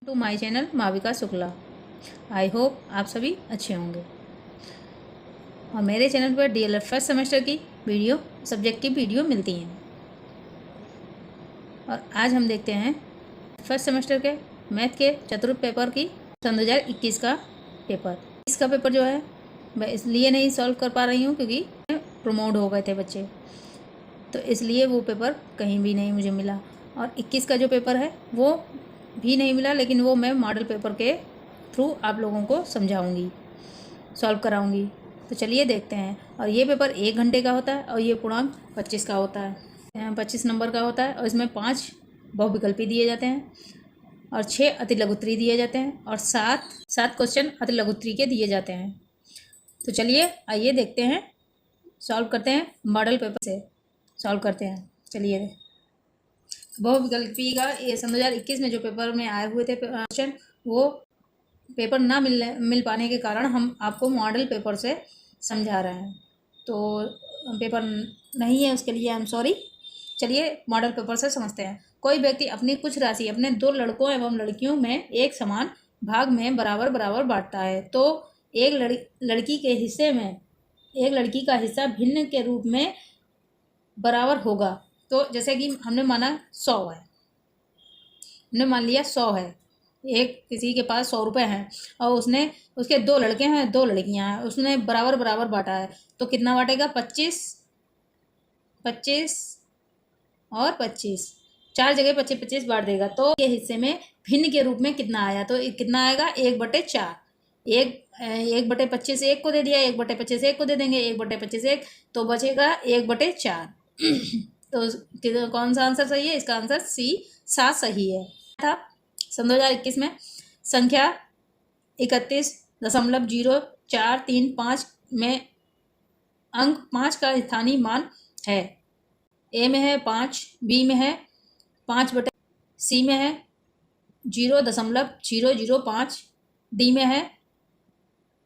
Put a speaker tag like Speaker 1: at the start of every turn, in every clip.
Speaker 1: To my channel Mavika Shukla. I hope आप सभी अच्छे होंगे और मेरे चैनल पर डीएलएड फर्स्ट सेमेस्टर की वीडियो सब्जेक्ट की वीडियो मिलती हैं। और आज हम देखते हैं फर्स्ट सेमेस्टर के मैथ के चतुर्थ पेपर की सन 2021 का पेपर। इसका पेपर जो है मैं इसलिए नहीं सॉल्व कर पा रही हूँ क्योंकि प्रमोट हो गए थे बच्चे, तो इसलिए वो पेपर कहीं भी नहीं मुझे मिला। और 21 का जो पेपर है वो भी नहीं मिला, लेकिन वो मैं मॉडल पेपर के थ्रू आप लोगों को समझाऊंगी, सॉल्व कराऊंगी। तो चलिए देखते हैं। और ये पेपर 1 घंटे का होता है और ये पूर्णांक 25 का होता है, 25 नंबर का होता है। और इसमें 5 बहुविकल्पी दिए जाते हैं और 6 अति लघुत्तरी दिए जाते हैं और 7 क्वेश्चन अति लघुत्तरी के दिए जाते हैं। तो चलिए आइए देखते हैं, सॉल्व करते हैं, मॉडल पेपर से सॉल्व करते हैं। चलिए, बहुविकल्पी का ये सन 2021 में जो पेपर में आए हुए थे क्वेश्चन, वो पेपर ना मिल पाने के कारण हम आपको मॉडल पेपर से समझा रहे हैं। तो पेपर नहीं है, उसके लिए आई एम सॉरी। चलिए मॉडल पेपर से समझते हैं। कोई व्यक्ति अपनी कुछ राशि अपने 2 लड़कों एवं लड़कियों में एक समान भाग में बराबर बराबर बांटता है, तो एक लड़की के हिस्से में एक लड़की का हिस्सा भिन्न के रूप में बराबर होगा। तो जैसे कि हमने माना 100 है, हमने मान लिया 100 है, एक किसी के पास 100 रुपये हैं और उसके 2 लड़के हैं 2 लड़कियां हैं, उसने बराबर बराबर बांटा है। तो कितना बांटेगा? 25 25 और 25, 4 जगह 25 25 बांट देगा। तो ये हिस्से में भिन्न के रूप में कितना आया? तो कितना आएगा? 1/4। 1/25 एक को दे दिया, 1/25 एक को दे देंगे, 1/25 एक, तो बचेगा 1/4। तो कौन सा आंसर सही है? इसका आंसर सी 7 सही है। था सन 2021 में संख्या 31.0435 में अंक 5 का स्थानीय मान है। ए में है 5, बी में है 5/, सी में है 0.005, डी में है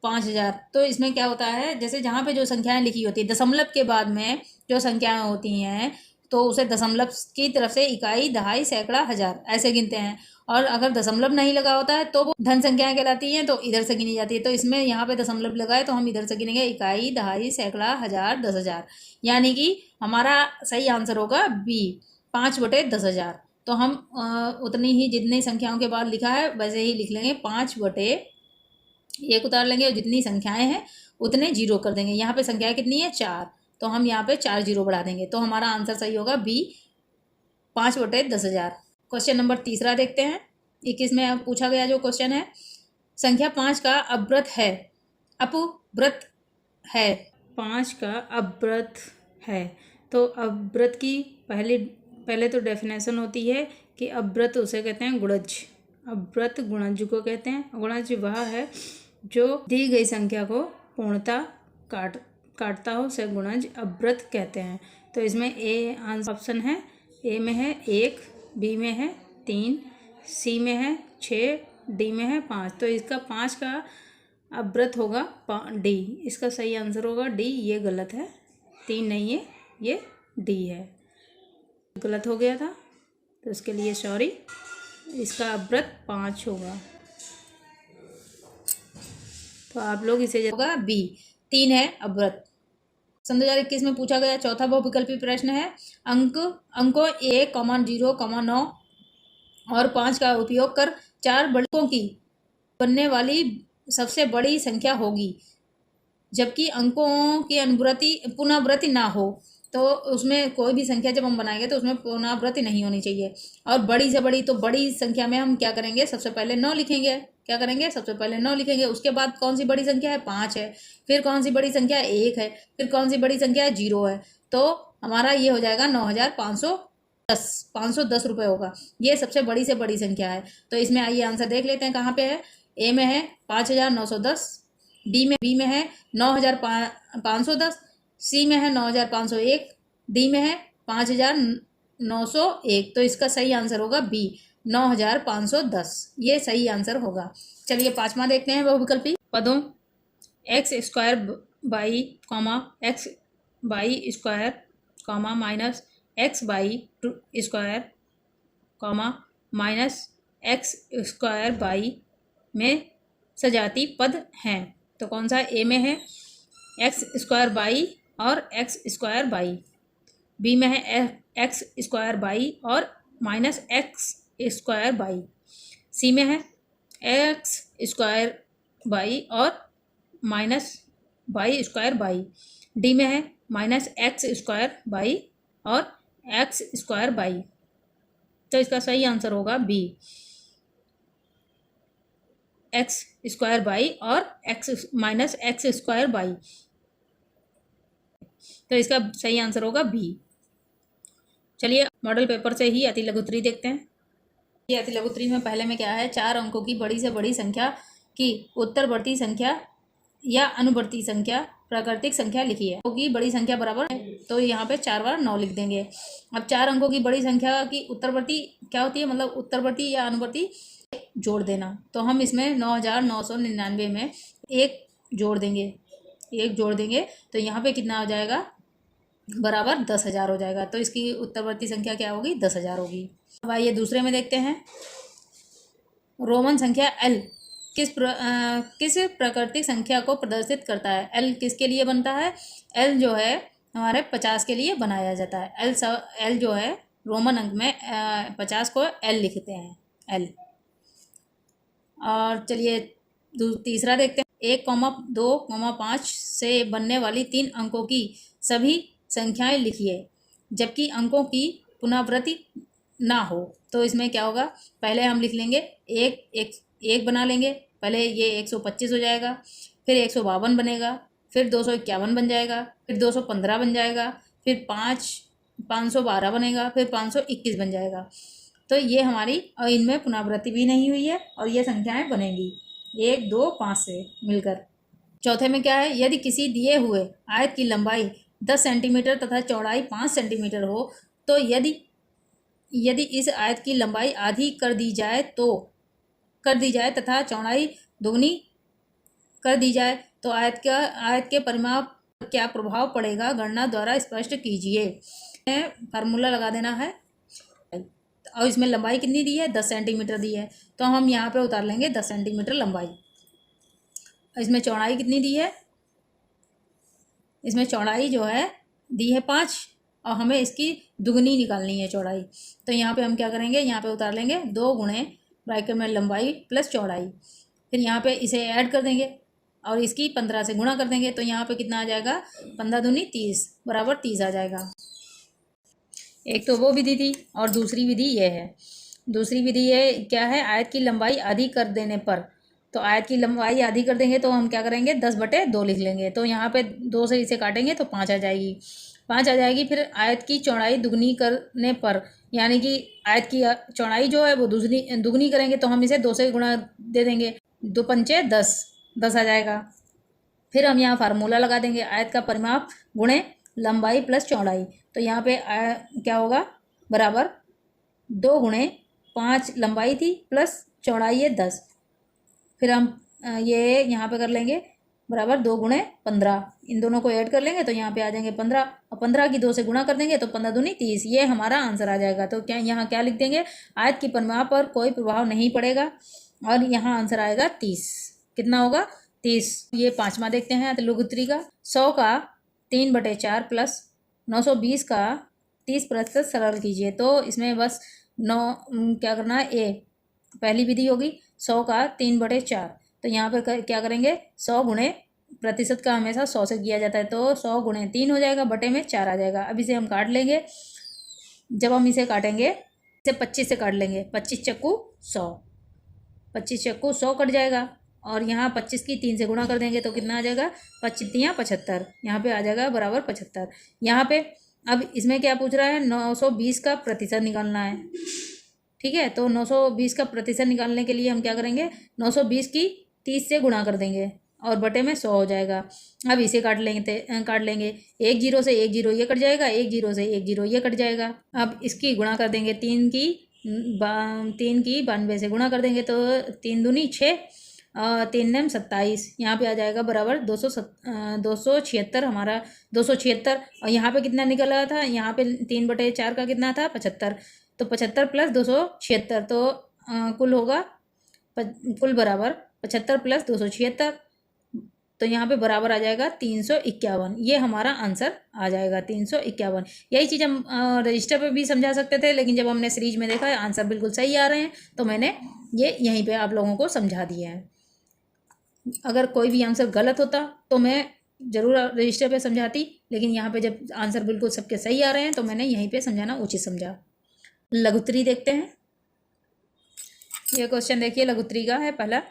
Speaker 1: 5000। तो इसमें क्या होता है, जैसे जहाँ पे जो संख्याएं लिखी होती है, दशमलव के बाद में जो संख्याएं होती हैं तो उसे दशमलव की तरफ से इकाई, दहाई, सैकड़ा, हजार ऐसे गिनते हैं। और अगर दशमलव नहीं लगा होता है तो वो धन संख्याएं कहलाती हैं, तो इधर से गिनी जाती है। तो इसमें यहाँ पे दशमलव लगा है तो हम इधर से गिनेंगे इकाई, दहाई, सैकड़ा, हजार, 10,000। यानी कि हमारा सही आंसर होगा बी, 5/10,000। तो हम उतनी ही जितनी संख्याओं के बाद लिखा है वैसे ही लिख लेंगे, 5/1 उतार लेंगे और जितनी संख्याएं हैं उतने जीरो कर देंगे। यहाँ पे संख्याएं कितनी है? 4, तो हम यहाँ पे 4 जीरो बढ़ा देंगे। तो हमारा आंसर सही होगा बी, 5/10,000। क्वेश्चन नंबर 3 देखते हैं। 21 में अब पूछा गया जो क्वेश्चन है, संख्या 5 का अपव्रत है, अपव्रत है, 5 का अपव्रत है। तो अपव्रत की पहले तो डेफिनेशन होती है कि अपव्रत उसे कहते हैं गुणज। अपव्रत गुणज को कहते हैं। गुणज वह है जो दी गई संख्या को पूर्णतः काटता हो, उसे गुणज अपव्रत कहते हैं। तो इसमें ए आंसर ऑप्शन है, ए में है 1, बी में है 3, सी में है 6, डी में है 5। तो इसका 5 का अपव्रत होगा डी। इसका सही आंसर होगा डी। ये गलत है, 3 नहीं है, ये डी है, गलत हो गया था, तो इसके लिए सॉरी। इसका अपव्रत 5 होगा, तो आप लोग इसे होगा बी, 3 है अपव्रत। सन 2021 में पूछा गया चौथा बहुविकल्पी प्रश्न है, अंकों 1, 0, 9 और 5 का उपयोग कर 4 बड़कों की बनने वाली सबसे बड़ी संख्या होगी, जबकि अंकों की पुनरावृत्ति ना हो। तो उसमें कोई भी संख्या जब हम बनाएंगे तो उसमें पुनरावृत्ति नहीं होनी चाहिए। और बड़ी से बड़ी, तो बड़ी संख्या में हम क्या करेंगे? सबसे पहले 9 लिखेंगे। क्या करेंगे? सबसे पहले 9 लिखेंगे। उसके बाद कौन सी बड़ी संख्या है? 5 है। फिर कौन सी बड़ी संख्या है? 1 है। फिर कौन सी बड़ी संख्या है? 0 है। तो हमारा ये हो जाएगा 9,510 रुपये होगा। ये सबसे बड़ी से बड़ी संख्या है। तो इसमें आइए आंसर देख लेते हैं कहाँ पे है। ए में है 5,910, बी में है 9,510, सी में है 9,501, डी में है 5,901। तो इसका सही आंसर होगा बी, 9,510। ये सही आंसर होगा। चलिए 5वां देखते हैं बहुविकल्पी पदों। x² by x by square minus x by square minus x square by में सजाती पद हैं। तो कौन सा ए में है एक्स स्क्वायर बाई और एक्स स्क्वायर बाई, बी में है एक्स स्क्वायर बाई और माइनस एक्स स्क्वायर बाई, सी में है एक्स स्क्वायर बाई और minus by square by, D में है माइनस एक्स स्क्वायर बाई और एक्स स्क्वायर बाई। तो इसका सही आंसर होगा बी, एक्स स्क्वायर बाई और x minus x square by. तो इसका सही आंसर होगा बी। चलिए मॉडल पेपर से ही अति लघु उत्तरी देखते हैं। ये अति लघु उत्तरी में पहले में क्या है, 4 अंकों की बड़ी से बड़ी संख्या की उत्तरवर्ती संख्या या अनुवर्ती संख्या प्राकृतिक संख्या लिखी है। की बड़ी संख्या बराबर है, तो यहाँ पे 4 बार 9 लिख देंगे। अब 4 अंकों की बड़ी संख्या की उत्तरवर्ती क्या होती है, मतलब उत्तरवर्ती या अनुवर्ती जोड़ देना। तो हम इसमें 9999 में एक जोड़ देंगे, एक जोड़ देंगे तो यहाँ पे कितना हो जाएगा, बराबर 10,000 हो जाएगा। तो इसकी उत्तरवर्ती संख्या क्या होगी, 10,000 होगी। अब आइए दूसरे में देखते हैं। रोमन संख्या एल किस प्राकृतिक संख्या को प्रदर्शित करता है। एल किसके लिए बनता है, एल जो है हमारे 50 के लिए बनाया जाता है। एल जो है रोमन अंक में 50 को एल लिखते हैं, एल। और चलिए तीसरा देखते हैं। 1,2,5 से बनने वाली 3 अंकों की सभी संख्याएं लिखिए जबकि अंकों की पुनरावृत्ति ना हो। तो इसमें क्या होगा, पहले हम लिख लेंगे एक बना लेंगे। पहले ये 125 हो जाएगा, फिर 152 बनेगा, फिर 251 बन जाएगा, फिर 215 बन जाएगा, फिर 512 बनेगा, फिर 521 बन जाएगा। तो ये हमारी, और इनमें पुनरावृत्ति भी नहीं हुई है और ये संख्याएं बनेंगी 1, 2, 5 से मिलकर। चौथे में क्या है, यदि किसी दिए हुए आयत की लंबाई 10 सेंटीमीटर तथा चौड़ाई 5 सेंटीमीटर हो, तो यदि इस आयत की लंबाई आधी कर दी जाए तथा चौड़ाई दुगनी कर दी जाए तो आयत के परिमाप पर क्या प्रभाव पड़ेगा, गणना द्वारा स्पष्ट कीजिए। फार्मूला लगा देना है। और इसमें लंबाई कितनी दी है, 10 सेंटीमीटर दी है, तो हम यहाँ पे उतार लेंगे 10 सेंटीमीटर लंबाई। इसमें चौड़ाई कितनी दी है, इसमें चौड़ाई जो है दी है 5 और हमें इसकी दुगनी निकालनी है चौड़ाई। तो यहाँ पे हम क्या करेंगे, यहाँ पे उतार लेंगे 2 गुणे ब्रैकेट में लंबाई प्लस चौड़ाई, फिर यहाँ पे इसे ऐड कर देंगे और इसकी 15 से गुणा कर देंगे। तो यहाँ पे कितना आ जाएगा, 15 दूनी 30 बराबर 30 आ जाएगा। एक तो वो विधि थी और दूसरी विधि ये है। दूसरी विधि ये क्या है, आयत की लंबाई आधी कर देने पर, तो आयत की लंबाई आधी कर देंगे तो हम क्या करेंगे 10/2 लिख लेंगे। तो यहाँ पे 2 से इसे काटेंगे तो 5 आ जाएगी, 5 आ जाएगी। फिर आयत की चौड़ाई दुगनी करने पर, यानी कि आयत की चौड़ाई जो है वो दुगनी करेंगे तो हम इसे 2 से गुणा दे देंगे, 2 पंचे 10, 10 आ जाएगा। फिर हम यहाँ फार्मूला लगा देंगे, आयत का परिमाप गुणे लंबाई प्लस चौड़ाई। तो यहाँ पे क्या होगा, बराबर 2 गुणे 5 लंबाई थी प्लस चौड़ाई है 10। फिर हम ये यहाँ पे कर लेंगे बराबर 2 गुणे 15, इन दोनों को ऐड कर लेंगे तो यहाँ पे आ जाएंगे 15 और 15 की 2 से गुणा कर देंगे तो 15 दूनी 30। ये हमारा आंसर आ जाएगा। तो क्या यहाँ क्या लिख देंगे, आयत की परिमाप पर कोई प्रभाव नहीं पड़ेगा और यहाँ आंसर आएगा 30। कितना होगा, 30। ये 5वां देखते हैं लघु उत्तरी का। 100 का 3/4 प्लस 920 का 30% सरल कीजिए। तो इसमें बस क्या करना है, ए पहली विधि होगी 100 का 3/4। तो यहाँ पर क्या करेंगे, 100 गुणे प्रतिशत का हमेशा 100 से किया जाता है, तो 100 गुणे 3 हो जाएगा, बटे में 4 आ जाएगा। अब इसे हम काट लेंगे। जब हम इसे काटेंगे इसे 25 से काट लेंगे, 25 चक्कू 100, 25 चक्कू 100 कट जाएगा। और यहाँ 25 की 3 से गुणा कर देंगे तो कितना आ जाएगा, 25 75, यहाँ पे आ जाएगा बराबर 75। यहाँ पे अब इसमें क्या पूछ रहा है, 920 का प्रतिशत निकालना है। ठीक है, तो 920 का प्रतिशत निकालने के लिए हम क्या करेंगे, 920 की 30 से गुणा कर देंगे और बटे में 100 हो जाएगा। अब इसे काट लेंगे 1 जीरो से 1 जीरो ये कट जाएगा, 1 जीरो से 1 जीरो ये कट जाएगा। अब इसकी गुणा कर देंगे 3 की 92 से गुणा कर देंगे तो 3 दूनी 6 और 3 नम 27, यहाँ पे आ जाएगा बराबर 276 हमारा 276। और यहाँ पे कितना निकला था, यहाँ पे 3/4 का कितना था 75, तो 75 प्लस 276 तो कुल होगा कुल बराबर 75 प्लस 276, तो यहाँ पे बराबर आ जाएगा 351। ये हमारा आंसर आ जाएगा 351। यही चीज़ हम रजिस्टर पे भी समझा सकते थे, लेकिन जब हमने सीरीज में देखा आंसर बिल्कुल सही आ रहे हैं तो मैंने ये यहीं पे आप लोगों को समझा दिया है। अगर कोई भी आंसर गलत होता तो मैं ज़रूर रजिस्टर पे समझाती, लेकिन यहाँ पे जब आंसर बिल्कुल सबके सही आ रहे हैं तो मैंने यहीं पे समझाना उचित समझा। लघुत्री देखते हैं। ये क्वेश्चन देखिए, लघुत्री का है पहला।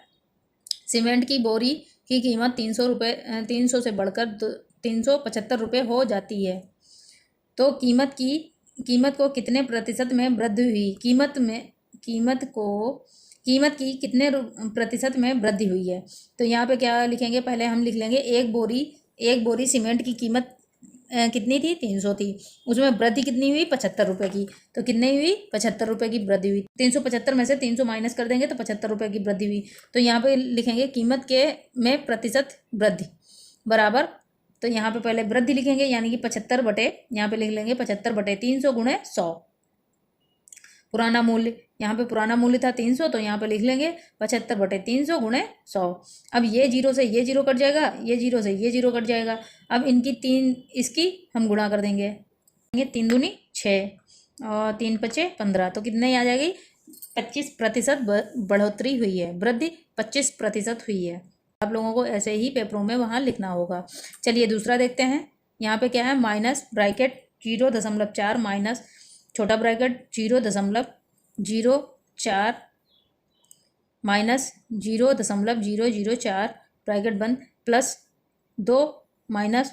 Speaker 1: सीमेंट की बोरी की कीमत 300 से बढ़कर 375 रुपये हो जाती है, तो कीमत को कितने प्रतिशत में वृद्धि हुई? कीमत की कितने प्रतिशत में वृद्धि हुई है? तो यहाँ पे क्या लिखेंगे, पहले हम लिख लेंगे एक बोरी सीमेंट की कीमत कितनी थी? 300 थी। उसमें वृद्धि कितनी हुई? 75 रुपये की। तो कितनी हुई? 75 रुपये की वृद्धि हुई। 375 में से 300 माइनस कर देंगे तो 75 रुपये की वृद्धि हुई। तो यहाँ पे लिखेंगे कीमत के में प्रतिशत वृद्धि बराबर, तो यहाँ पे पहले वृद्धि लिखेंगे, यानी कि 75 बटे, यहाँ पे लिख लेंगे 75 बटे 300 गुणे 100। पुराना मूल्य, यहाँ पे पुराना मूल्य था 300, तो यहाँ पे लिख लेंगे 75 बटे 300 गुणे 100। अब ये जीरो से ये जीरो कट जाएगा, ये जीरो से ये जीरो कट जाएगा। अब इसकी हम गुणा कर देंगे। 3 दूनी 6 और 3 पचे 15, तो कितने आ जाएगी? 25% बढ़ोतरी हुई है, वृद्धि 25% हुई है। आप लोगों को ऐसे ही पेपरों में वहाँ लिखना होगा। चलिए दूसरा देखते हैं। यहाँ पे क्या है, माइनस ब्रैकेट 0.4 माइनस छोटा ब्रैकेट 0.004 माइनस 0.004 ब्रैकेट बंद प्लस 2 माइनस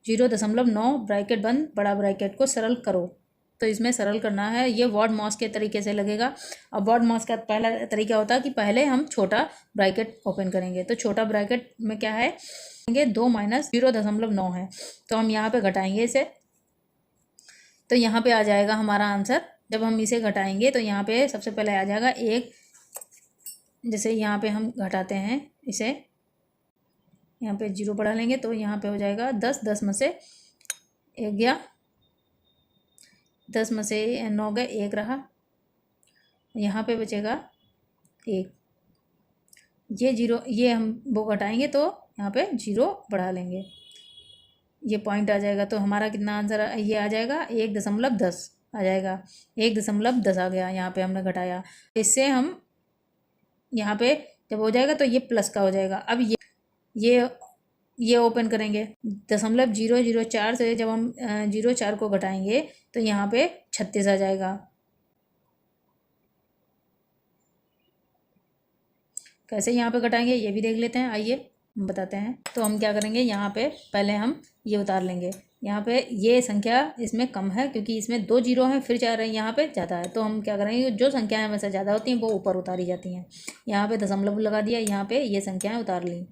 Speaker 1: 0.9 ब्रैकेट बंद बड़ा ब्रैकेट को सरल करो। तो इसमें सरल करना है, ये वर्ड मॉस के तरीके से लगेगा। अब वर्ड मॉस का पहला तरीका होता है कि पहले हम छोटा ब्रैकेट ओपन करेंगे। तो छोटा ब्रैकेट में क्या है, 2 माइनस 0.9 है, तो हम यहाँ पे घटाएंगे इसे, तो यहाँ पे आ जाएगा हमारा आंसर। जब हम इसे घटाएंगे तो यहाँ पे सबसे पहले आ जाएगा 1, जैसे यहाँ पे हम घटाते हैं इसे, यहाँ पे 0 बढ़ा लेंगे तो यहाँ पे हो जाएगा 10, 10 में से 1 गया, 10 में से 9 गए, 1 रहा, यहाँ पे बचेगा 1। ये 0, ये हम वो घटाएंगे तो यहाँ पे 0 बढ़ा लेंगे, ये पॉइंट आ जाएगा। तो हमारा कितना आंसर ये आ जाएगा 1.10 आ जाएगा, 1.10 आ गया। यहाँ पे हमने घटाया, इससे हम यहाँ पे जब हो जाएगा तो ये प्लस का हो जाएगा। अब ये ओपन करेंगे, 0.004 से जब हम 0.4 को घटाएंगे तो यहाँ पे 36 आ जाएगा। कैसे यहाँ पे घटाएंगे ये भी देख लेते हैं, आइए हम बताते हैं। तो हम क्या करेंगे, यहाँ पे पहले हम ये उतार लेंगे। यहाँ पे ये संख्या इसमें कम है क्योंकि इसमें 2 जीरो हैं, फिर 4 है, यहाँ पे ज़्यादा है। तो हम क्या करेंगे, जो संख्याएं हमेशा ज़्यादा होती हैं वो ऊपर उतारी जाती हैं। यहाँ पे दशमलव लगा दिया, यहाँ पे ये संख्याएं उतार ली।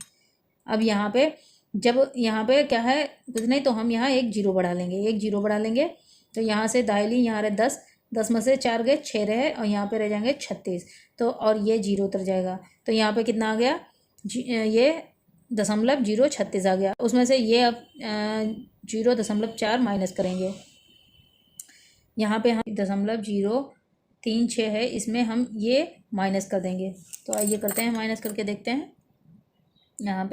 Speaker 1: अब यहाँ पे जब यहाँ पे क्या है कुछ नहीं, तो हम यहाँ 1 जीरो बढ़ा लेंगे, 1 जीरो बढ़ा लेंगे। तो यहाँ से दाहिली, यहाँ रहे 10, 10 में से 4 गए, 6 रहे, और यहाँ पे रह जाएंगे 36। तो और ये 0 उतर जाएगा, तो यहाँ पे कितना आ गया, ये 0.036 आ गया। उसमें से ये अब 0.4 माइनस करेंगे। यहाँ पे हम 0.036 है, इसमें हम ये माइनस कर देंगे। तो आइए करते हैं, माइनस करके देखते हैं। यहाँ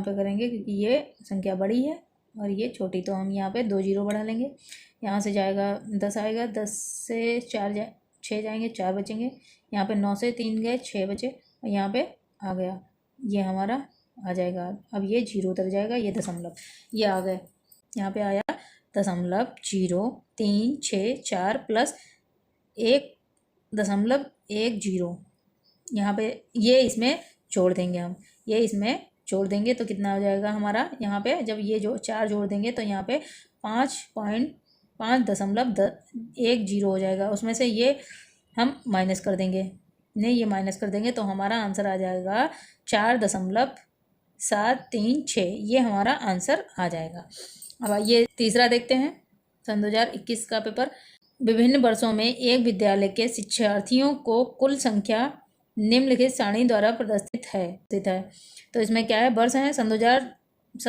Speaker 1: पे करेंगे क्योंकि ये संख्या बड़ी है और ये छोटी, तो हम यहाँ पे 2 जीरो बढ़ा लेंगे। यहाँ से जाएगा 10 आएगा, 10 से 6 जाएंगे, 4 बचेंगे। यहाँ पे 9 से 3 गए, 6 बचे, और यहाँ पे आ गया, ये हमारा आ जाएगा। अब ये 0 उतर जाएगा, ये दशमलव, ये आ गए। यहाँ पे आया 0.364 प्लस 1.10। यहाँ पे ये इसमें जोड़ देंगे हम, ये इसमें जोड़ देंगे तो कितना हो जाएगा हमारा, यहाँ पे जब ये जो 4 जोड़ देंगे तो यहाँ पे 5.5.10 हो जाएगा। उसमें से ये हम माइनस कर देंगे, नहीं ये माइनस कर देंगे तो हमारा आंसर आ जाएगा 4.736। ये हमारा आंसर आ जाएगा। अब ये तीसरा देखते हैं, सन 2021 का पेपर। विभिन्न वर्षों में एक विद्यालय के शिक्षार्थियों को कुल संख्या निम्नलिखित सारणी द्वारा प्रदर्शित है। तो इसमें क्या है, वर्ष हैं सन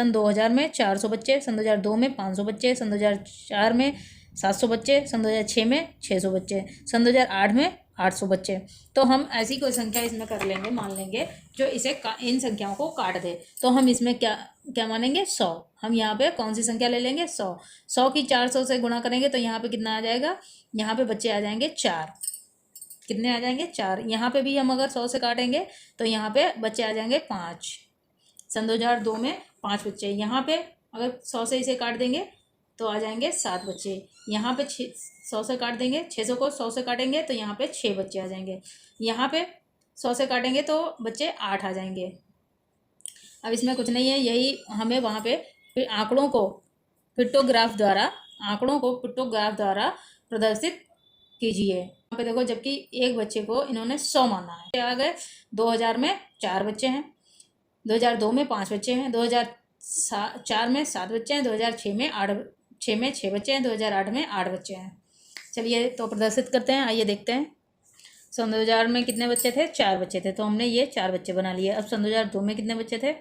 Speaker 1: 2000 में 400 बच्चे, सन 2002 में 500 बच्चे, सन 2004 में 700 बच्चे, सन 2006 में 600 बच्चे, सन 2008 में 800 बच्चे। तो हम ऐसी कोई संख्या इसमें कर लेंगे, मान लेंगे जो इसे इन संख्याओं को काट दे। तो हम इसमें क्या क्या मानेंगे, 100। हम यहाँ पे कौन सी संख्या ले लेंगे, 100। 100 की 400 से गुणा करेंगे तो यहाँ पे कितना आ जाएगा, यहाँ पे बच्चे आ जाएंगे 4। कितने आ जाएंगे, 4। यहाँ पे भी हम अगर 100 से काटेंगे तो यहाँ पे बच्चे आ जाएंगे 5। सन 2002 में 5 बच्चे। यहाँ पे अगर 100 से इसे काट देंगे तो आ जाएंगे 7 बच्चे। यहाँ पे 100 से काट देंगे, 600 को 100 से काटेंगे तो यहाँ पे 6 बच्चे आ जाएंगे। यहाँ पे 100 से काटेंगे तो बच्चे 8 आ जाएंगे। अब इसमें कुछ नहीं है, यही हमें वहाँ पे फिर आंकड़ों को पिक्टोग्राफ द्वारा प्रदर्शित कीजिए। यहाँ पे देखो, जबकि एक बच्चे को इन्होंने 100 माना है। आ गए 2000 में 4 बच्चे हैं, 2002 में 5 बच्चे हैं, 2004 में 7 बच्चे हैं, 2006 में 6 बच्चे हैं, 2008 में 8 बच्चे हैं। चलिए तो प्रदर्शित करते हैं, आइए देखते हैं। सन 2000 में कितने बच्चे थे, 4 बच्चे थे, तो हमने ये 4 बच्चे बना लिए। अब सन 2002 में कितने बच्चे थे,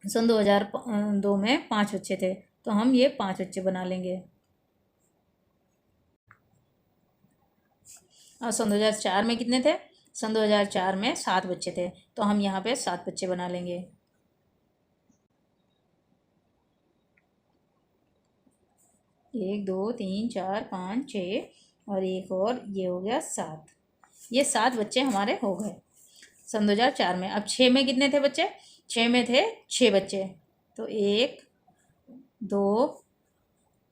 Speaker 1: सन 2002 में 5 बच्चे थे, तो हम ये 5 बच्चे बना लेंगे। और सन 2004 में कितने थे, सन 2004 में 7 बच्चे थे, तो हम यहाँ पे 7 बच्चे बना लेंगे। एक, दो, तीन, चार, 5, 6 और एक और, ये हो गया 7। ये 7 बच्चे हमारे हो गए सन 2004 में। अब 6 में कितने थे बच्चे, 6 में थे 6 बच्चे, तो 1, 2,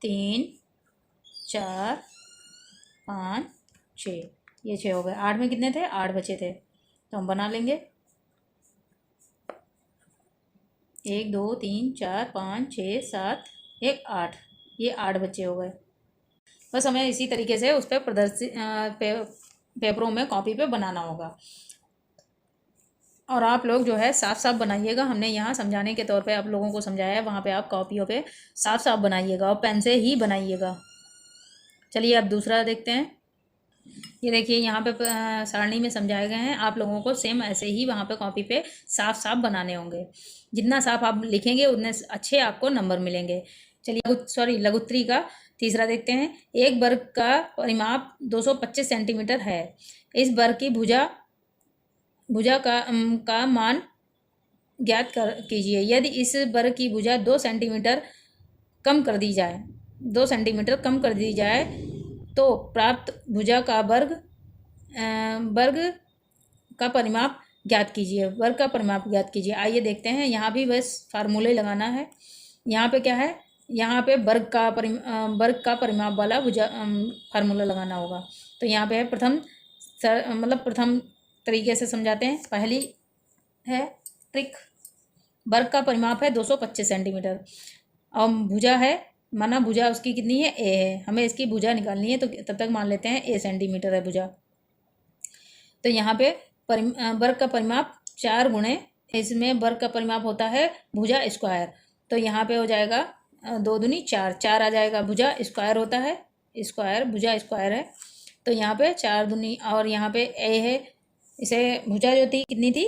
Speaker 1: 3, 4, 5, 6, ये 6 हो गए। 8 में कितने थे, 8 बचे थे, तो हम बना लेंगे। 1, 2, 3, 4, 5, 6, 7, 1, 8, ये 8 बच्चे हो गए। बस हमें इसी तरीके से उस पर प्रदर्शित पेपरों में, कॉपी पे बनाना होगा। और आप लोग जो है साफ साफ बनाइएगा। हमने यहाँ समझाने के तौर पे आप लोगों को समझाया है, वहाँ पे आप कॉपियों पे साफ साफ बनाइएगा और पेन से ही बनाइएगा। चलिए अब दूसरा देखते हैं। ये देखिए, यहाँ पे सारणी में समझाए गए हैं, आप लोगों को सेम ऐसे ही वहाँ पे कॉपी पे साफ साफ बनाने होंगे। जितना साफ आप लिखेंगे उतने अच्छे आपको नंबर मिलेंगे। चलिए लघुत्तरी का तीसरा देखते हैं। एक वर्ग का परिमाप 225 सेंटीमीटर है। इस वर्ग की भुजा का मान ज्ञात कीजिए। यदि इस वर्ग की भुजा 2 सेंटीमीटर कम कर दी जाए तो प्राप्त भुजा का वर्ग का परिमाप ज्ञात कीजिए। आइए देखते हैं। यहाँ भी बस फार्मूले लगाना है। यहाँ पे क्या है, यहाँ पे वर्ग का परिमाप वाला भुजा फार्मूला लगाना होगा। तो यहाँ पे है प्रथम तरीके से समझाते हैं। पहली है ट्रिक, वर्ग का परिमाप है 225 सेंटीमीटर और भुजा है, माना भुजा उसकी कितनी है, ए है। हमें इसकी भुजा निकालनी है, तो तब तक मान लेते हैं ए सेंटीमीटर है भुजा। तो यहाँ पे वर्ग का परिमाप 4 गुणे, इसमें वर्ग का परिमाप होता है भुजा स्क्वायर। तो यहाँ पे हो जाएगा 2 दूनी 4, 4 आ जाएगा। भुजा स्क्वायर होता है, भुजा स्क्वायर है। तो यहाँ पे 4 दूनी, और यहाँ पे ए है। इसे भुजा जो थी कितनी थी,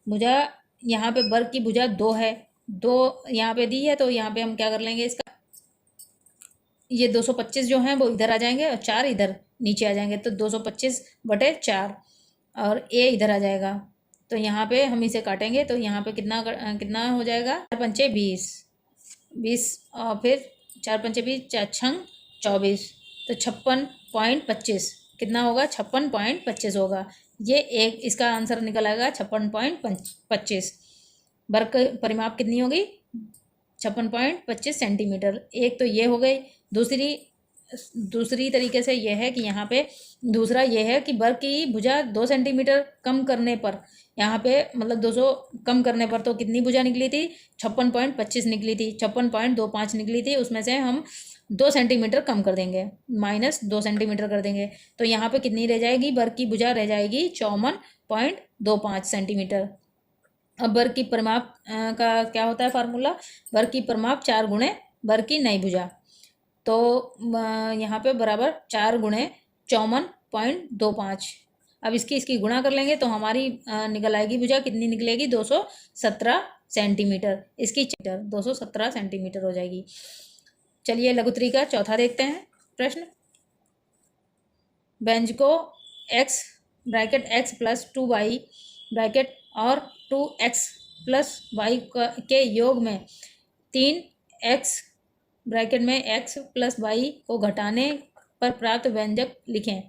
Speaker 1: भुजा यहाँ पे वर्ग की भुजा 2 है, 2 यहाँ पे दी है। तो यहाँ पे हम क्या कर लेंगे, इसका ये 225 जो हैं वो इधर आ जाएंगे और 4 इधर नीचे आ जाएंगे। तो 225/4 और ए इधर आ जाएगा। तो यहाँ पे हम इसे काटेंगे तो यहाँ पे कितना हो जाएगा, 4 पंचे 20 और फिर 4 पंचे 20, 4 छंग 24, तो 56.25 कितना होगा, 56.25 होगा। ये एक इसका आंसर निकल आएगा 56.25। वर्ग परिमाप कितनी होगी, 56.25 सेंटीमीटर। एक तो ये हो गई। दूसरी तरीके से ये है कि यहाँ पे दूसरा ये है कि वर्ग की भुजा 2 सेंटीमीटर कम करने पर, यहाँ पे मतलब 200 कम करने पर तो कितनी भुजा निकली थी, 56.25 निकली थी, 56.25 निकली थी। उसमें से हम 2 सेंटीमीटर कम कर देंगे, -2 सेंटीमीटर कर देंगे। तो यहाँ पे कितनी रह जाएगी, वर्ग की भुजा रह जाएगी 54.25 सेंटीमीटर। अब वर्ग की परिमाप का क्या होता है फार्मूला, वर्ग की परिमाप 4 गुणे वर्ग की नई भुजा। तो यहाँ पे बराबर 4 गुणे 54.25। अब इसकी गुणा कर लेंगे तो हमारी निकल आएगी भुजा, कितनी निकलेगी, 217 सेंटीमीटर। इसकी 217 सेंटीमीटर हो जाएगी। चलिए लघुत्तरी का चौथा देखते हैं। प्रश्न, व्यंज को x bracket x plus 2y bracket और 2x प्लस y के योग में 3x ब्रैकेट में x प्लस y को घटाने पर प्राप्त व्यंजक लिखें।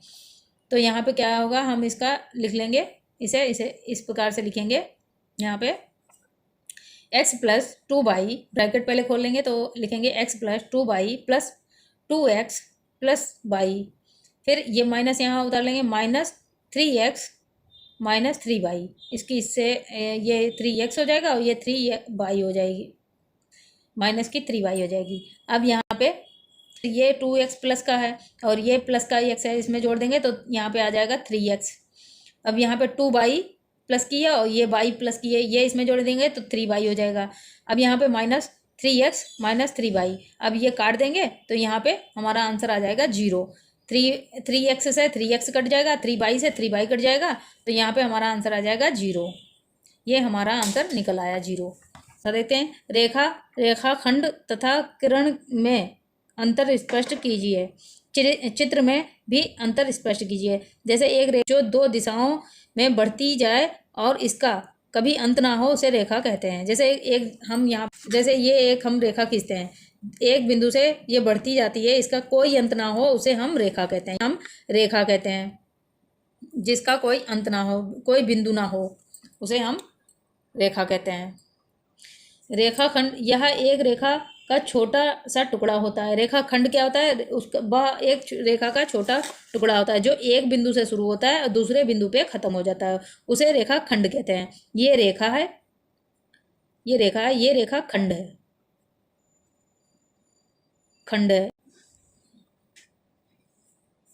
Speaker 1: तो यहाँ पे क्या होगा, हम इसका लिख लेंगे, इसे इस प्रकार से लिखेंगे। यहाँ पे x प्लस 2y ब्रैकेट पहले खोल लेंगे तो लिखेंगे x plus 2y plus 2x plus y, फिर ये माइनस यहाँ उतार लेंगे, माइनस 3x माइनस 3y, इसकी इससे ये 3x हो जाएगा और ये 3y हो जाएगी, माइनस की 3y हो जाएगी। अब यहाँ पे ये 2x प्लस का है और ये प्लस का x है, इसमें जोड़ देंगे तो यहाँ पे आ जाएगा 3x। अब यहाँ पे 2y प्लस की है और ये y प्लस की है, ये इसमें जोड़ देंगे तो 3y हो जाएगा। अब यहाँ पे माइनस 3x माइनस 3y, अब ये काट देंगे तो यहाँ पे हमारा आंसर आ जाएगा 0। 3x से 3x कट जाएगा, 3y से 3y कट जाएगा, तो यहाँ पे हमारा आंसर आ जाएगा 0। ये हमारा आंसर निकल आया 0। तो देखते हैं, रेखाखंड तथा किरण में अंतर स्पष्ट कीजिए। चित्र में भी अंतर स्पष्ट कीजिए। जैसे एक रेखा जो दो दिशाओं में बढ़ती जाए और इसका कभी अंत ना हो उसे रेखा कहते हैं। जैसे हम रेखा खींचते हैं, एक बिंदु से ये बढ़ती जाती है, इसका कोई अंत ना हो उसे हम रेखा कहते हैं। हम रेखा कहते हैं जिसका कोई अंत ना हो, कोई बिंदु ना हो, उसे हम रेखा कहते हैं। रेखाखंड, यह एक रेखा का छोटा सा टुकड़ा होता है। रेखाखंड क्या होता है, उसका वह एक रेखा का छोटा टुकड़ा होता है जो एक बिंदु से शुरू होता है और दूसरे बिंदु पे खत्म हो जाता है, उसे रेखाखंड कहते हैं। ये रेखा है, ये रेखा खंड है, खंड है।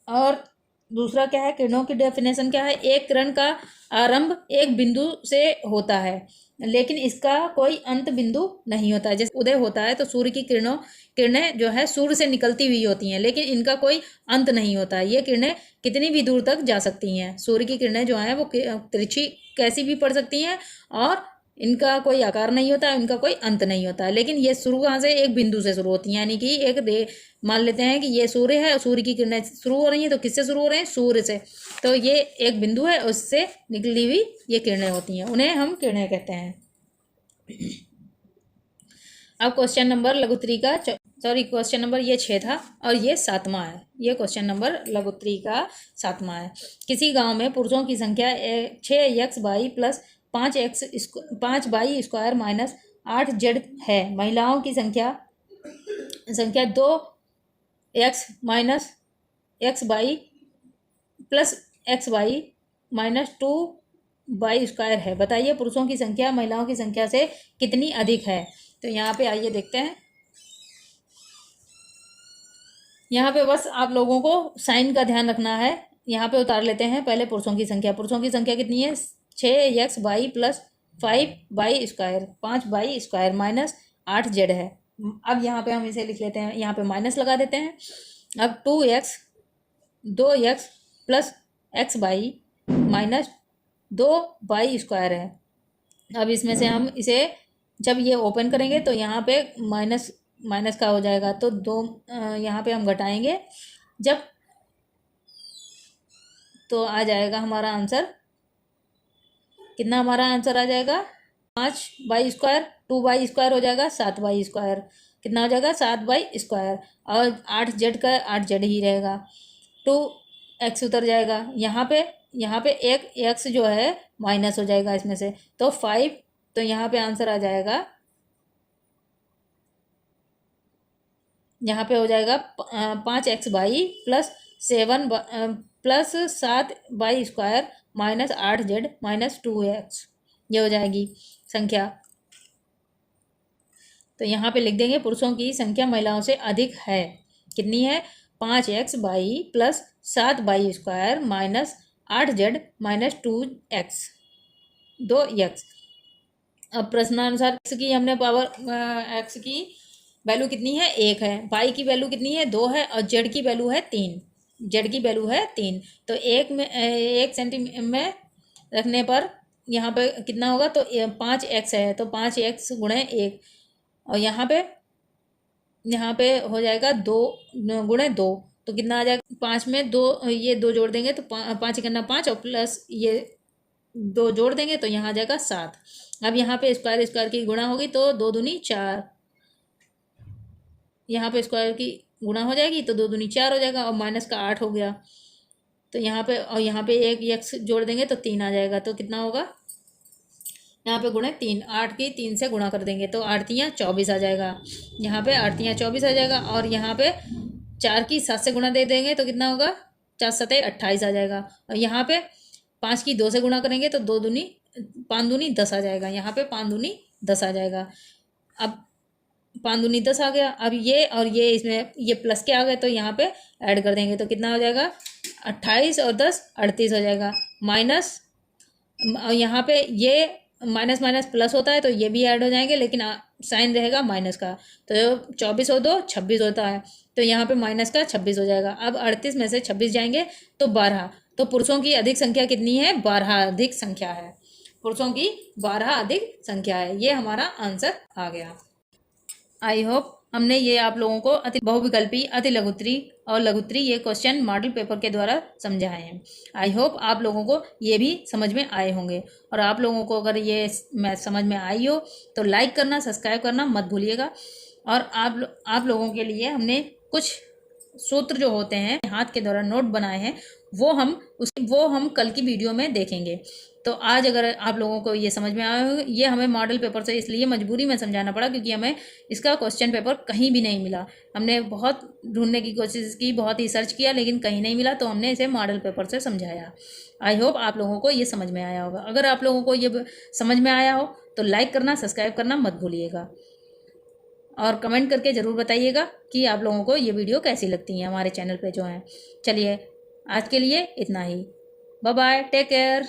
Speaker 1: और दूसरा क्या है, किरणों की डेफिनेशन क्या है, एक किरण का आरंभ एक बिंदु से होता है लेकिन इसका कोई अंत बिंदु नहीं होता है। जैसे उदय होता है तो सूर्य की किरणें जो है सूर्य से निकलती हुई होती हैं, लेकिन इनका कोई अंत नहीं होता है। ये किरणें कितनी भी दूर तक जा सकती हैं। सूर्य की किरणें जो हैं वो तिरछी कैसी भी पड़ सकती हैं और इनका कोई आकार नहीं होता, इनका कोई अंत नहीं होता। लेकिन ये शुरू कहाँ से, एक बिंदु से शुरू होती हैं। यानी कि मान लेते हैं कि ये सूर्य है और सूर्य की किरणें शुरू हो रही हैं, तो किससे शुरू हो रहे हैं, सूर्य से। तो ये एक बिंदु है, उससे निकली हुई ये किरणें होती हैं, उन्हें हम किरणें कहते हैं। अब क्वेश्चन नंबर लघुत्री का क्वेश्चन नंबर ये 6 था और ये 7वां है। ये क्वेश्चन नंबर लघुत्री का 7वां है। किसी गांव में पुरुषों की संख्या 6x plus 5y square minus 8z है। महिलाओं की संख्या 2x minus xy plus xy minus 2y square है। बताइए पुरुषों की संख्या महिलाओं की संख्या से कितनी अधिक है। तो यहाँ पे आइए देखते हैं। यहाँ पे बस आप लोगों को साइन का ध्यान रखना है। यहाँ पे उतार लेते हैं पहले पुरुषों की संख्या। पुरुषों की संख्या कितनी है, 6xy plus 5y square, 5y square minus 8z है। अब यहाँ पे हम इसे लिख लेते हैं, यहाँ पे माइनस लगा देते हैं। अब 2x plus xy minus 2y square है। अब इसमें से हम इसे जब ये ओपन करेंगे तो यहाँ पे माइनस का हो जाएगा, तो 2 यहाँ पे हम घटाएंगे जब, तो आ जाएगा हमारा आंसर कितना, हमारा आंसर आ जाएगा 5y स्क्वायर, 2y स्क्वायर हो जाएगा 7y स्क्वायर। कितना हो जाएगा, 7y स्क्वायर, और 8z का 8z ही रहेगा। 2x उतर जाएगा, यहाँ पे एक x जो है माइनस हो जाएगा इसमें से, तो 5, तो यहाँ पे आंसर आ जाएगा, यहाँ पे हो जाएगा 5xy plus 7y square minus 8z minus 2x, ये हो जाएगी संख्या। तो यहाँ पे लिख देंगे पुरुषों की संख्या महिलाओं से अधिक है। कितनी है, 5xy plus 7y square minus 8z minus 2x, 2x। अब प्रश्नानुसार x की हमने पावर, x की वैल्यू कितनी है, 1 है, y की वैल्यू कितनी है, 2 है, और z की वैल्यू है 3, z की वैल्यू है 3। तो 1 सेंटीमीटर में रखने पर यहाँ पे कितना होगा, तो 5x है, तो 5x गुणे 1, और यहाँ पे हो जाएगा 2 गुणे 2, तो कितना आ जाएगा, 5 में 2, ये 2 जोड़ देंगे तो 5 करना 5 और प्लस ये 2 जोड़ देंगे तो यहाँ आ जाएगा 7। अब यहाँ पे स्क्वायर स्क्वायर की गुणा होगी तो 2 दूनी 4, यहाँ पे स्क्वायर की गुणा हो जाएगी तो 2 दूनी 4 हो जाएगा और माइनस का 8 हो गया। तो यहाँ पे और यहाँ पे एक एक्स जोड़ देंगे तो 3 आ जाएगा। तो कितना होगा, यहाँ पे गुणे 3, 8 की 3 से गुणा कर देंगे तो 8 तियाँ 24 आ जाएगा। यहाँ पे 8 तियाँ 24 आ जाएगा और यहाँ पे 4 की 7 से गुणा दे देंगे तो कितना होगा, 4 7 28 आ जाएगा। और यहाँ पे 5 की 2 से गुणा करेंगे तो 2 दूनी 5 दूनी 10 आ जाएगा। यहाँ पे 5 दूनी 10 आ जाएगा। अब 5 दूनी 10 आ गया। अब ये और ये इसमें ये प्लस के आ गए तो यहाँ पे ऐड कर देंगे तो कितना हो जाएगा, 28 और 10 38 हो जाएगा। माइनस यहाँ पे ये माइनस माइनस प्लस होता है तो ये भी ऐड हो जाएंगे, लेकिन साइन रहेगा माइनस का। तो 24 और 2 26 होता है तो यहाँ पे माइनस का 26 हो जाएगा। अब 38 में से 26 जाएंगे तो 12। तो पुरुषों की अधिक संख्या कितनी है, 12 अधिक संख्या है। पुरुषों की 12 अधिक संख्या है। ये हमारा आंसर आ गया। आई होप हमने ये आप लोगों को अति बहुविकल्पी, अति लघुत्तरी और लघुत्तरी ये क्वेश्चन मॉडल पेपर के द्वारा समझाए हैं। आई होप आप लोगों को ये भी समझ में आए होंगे। और आप लोगों को अगर ये मैथ समझ में आई हो तो लाइक करना, सब्सक्राइब करना मत भूलिएगा। और आप लोगों के लिए हमने कुछ सूत्र जो होते हैं हाथ के द्वारा नोट बनाए हैं वो हम कल की वीडियो में देखेंगे। तो आज अगर आप लोगों को ये समझ में आया हो, ये हमें मॉडल पेपर से इसलिए मजबूरी में समझाना पड़ा क्योंकि हमें इसका क्वेश्चन पेपर कहीं भी नहीं मिला। हमने बहुत ढूंढने की कोशिश की, बहुत ही सर्च किया, लेकिन कहीं नहीं मिला, तो हमने इसे मॉडल पेपर से समझाया। आई होप आप लोगों को ये समझ में आया होगा। अगर आप लोगों को ये समझ में आया हो तो लाइक करना, सब्सक्राइब करना मत भूलिएगा और कमेंट करके ज़रूर बताइएगा कि आप लोगों को ये वीडियो कैसी लगती है हमारे चैनल पे जो है। चलिए आज के लिए इतना ही। Bye bye, take care.